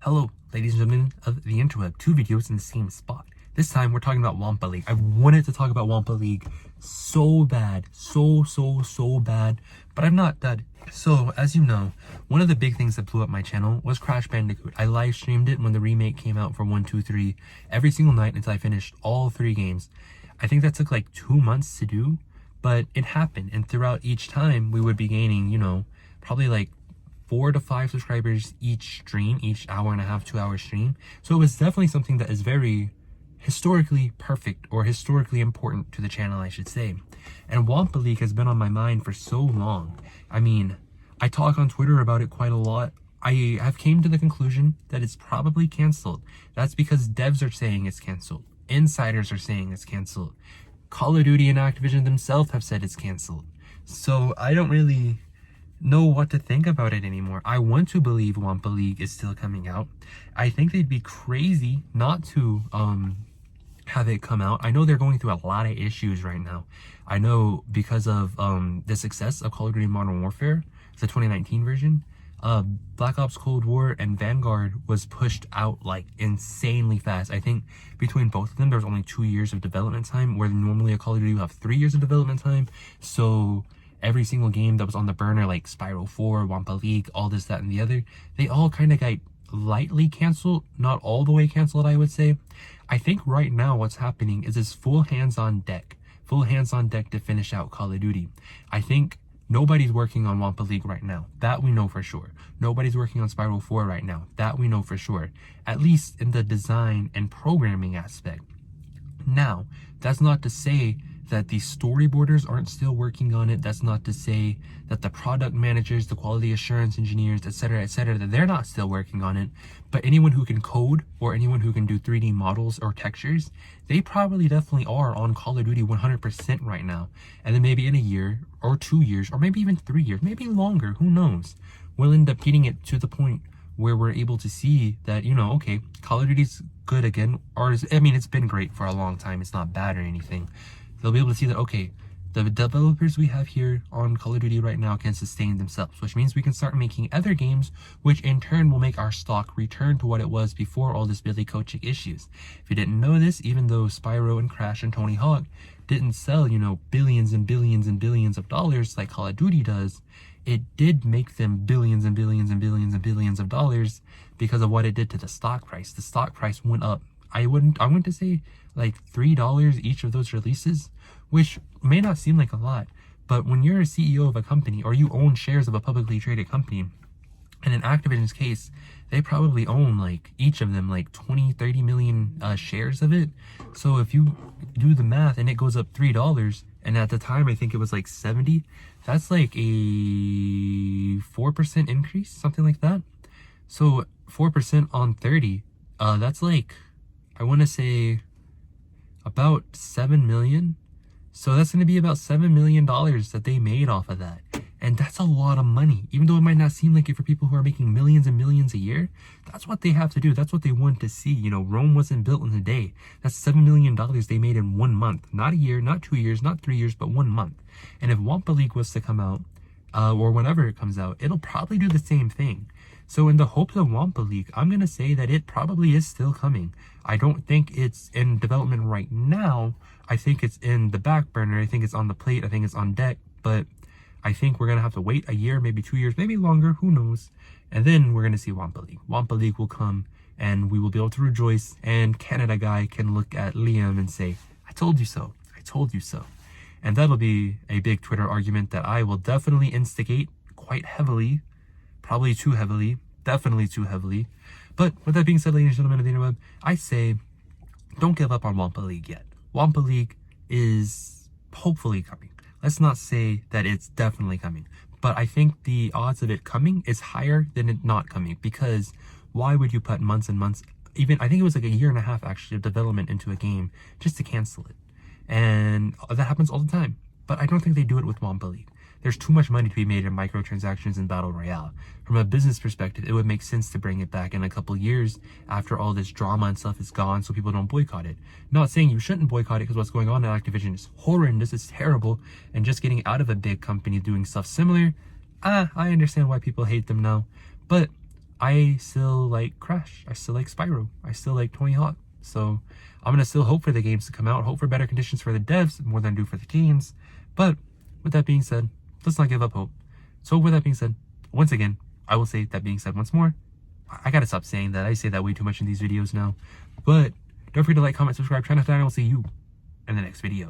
Hello, ladies and gentlemen of the interweb. Two videos in the same spot. This time we're talking about Wumpa League. I wanted to talk about Wumpa League so bad, so bad, but I'm not that. So, as you know, one of the big things that blew up my channel was Crash Bandicoot. I live streamed it when the remake came out for 1, 2, 3 every single night until I finished all 3 games. I think that took like 2 months to do, but it happened. And throughout each time, we would be gaining, probably like 4 to 5 subscribers each stream, each hour and a half, 2 hour stream. So it was definitely something that is very historically perfect, or historically important to the channel, I should say. And Wumpa League has been on my mind for so long. I mean, I talk on Twitter about it quite a lot. I have came to the conclusion that it's probably canceled. That's because devs are saying it's canceled. Insiders are saying it's canceled. Call of Duty and Activision themselves have said it's canceled. So I don't really know what to think about it anymore. I want to believe Wumpa League is still coming out. I think they'd be crazy not to have it come out. I know they're going through a lot of issues right now. I know because of the success of Call of Duty Modern Warfare, the 2019 version, Black Ops Cold War and Vanguard was pushed out like insanely fast. I think between both of them there was only 2 years of development time, where normally a Call of Duty will have 3 years of development time. So every single game that was on the burner, like Spyro 4, Wumpa League, all this, that, and the other, they all kind of got lightly canceled, not all the way canceled, I would say. I think right now what's happening is it's full hands on deck to finish out Call of Duty. I think nobody's working on Wumpa League right now. That we know for sure. Nobody's working on Spyro 4 right now. That we know for sure. At least in the design and programming aspect. Now, that's not to say that the storyboarders aren't still working on it. That's not to say that the product managers, the quality assurance engineers, etc., that they're not still working on it. But anyone who can code, or anyone who can do 3D models or textures, they probably definitely are on Call of Duty 100% right now. And then maybe in a year or 2 years, or maybe even 3 years, maybe longer, who knows, we'll end up getting it to the point where we're able to see that, okay, Call of Duty's good again. It's been great for a long time. It's not bad or anything. They'll be able to see that, okay, the developers we have here on Call of Duty right now can sustain themselves, which means we can start making other games, which in turn will make our stock return to what it was before all this Billy Kotick issues. If you didn't know this, even though Spyro and Crash and Tony Hawk didn't sell, billions and billions and billions of dollars like Call of Duty does, it did make them billions and billions and billions and billions of dollars because of what it did to the stock price. The stock price went up. I want to say like $3 each of those releases, which may not seem like a lot, but when you're a CEO of a company, or you own shares of a publicly traded company, and in Activision's case, they probably own like each of them like 20-30 million shares of it. So if you do the math and it goes up $3, and at the time I think it was like 70, that's like a 4% increase, something like that. So 4% on 30, that's like, I want to say about 7 million. So that's going to be about $7 million that they made off of that. And that's a lot of money. Even though it might not seem like it for people who are making millions and millions a year, that's what they have to do. That's what they want to see. Rome wasn't built in a day. That's $7 million they made in 1 month. Not a year, not 2 years, not 3 years, but 1 month. And if Wumpa League was to come out, or whenever it comes out, it'll probably do the same thing. So in the hopes of Wumpa League, I'm going to say that it probably is still coming. I don't think it's in development right now. I think it's in the back burner. I think it's on the plate. I think it's on deck. But I think we're going to have to wait a year, maybe 2 years, maybe longer. Who knows? And then we're going to see Wumpa League. Wumpa League will come and we will be able to rejoice. And Canada Guy can look at Liam and say, I told you so. I told you so. And that'll be a big Twitter argument that I will definitely instigate quite heavily. Probably too heavily. Definitely too heavily. But with that being said, ladies and gentlemen of the interweb, I say don't give up on Wumpa League yet. Wumpa League is hopefully coming. Let's not say that it's definitely coming. But I think the odds of it coming is higher than it not coming. Because why would you put months and months, even I think it was like a year and a half actually of development into a game just to cancel it. And that happens all the time. But I don't think they do it with Wumpa League. There's too much money to be made in microtransactions and Battle Royale. From a business perspective, it would make sense to bring it back in a couple years after all this drama and stuff is gone so people don't boycott it. Not saying you shouldn't boycott it because what's going on at Activision is horrendous, it's terrible, and just getting out of a big company doing stuff similar, I understand why people hate them now. But I still like Crash. I still like Spyro. I still like Tony Hawk. So I'm going to still hope for the games to come out, hope for better conditions for the devs more than I do for the games. But with that being said, let's not give up hope. So with that being said, once again, I will say that being said once more, I gotta stop saying that. I say that way too much in these videos now. But don't forget to like, comment, subscribe, try not to die, and I will see you in the next video.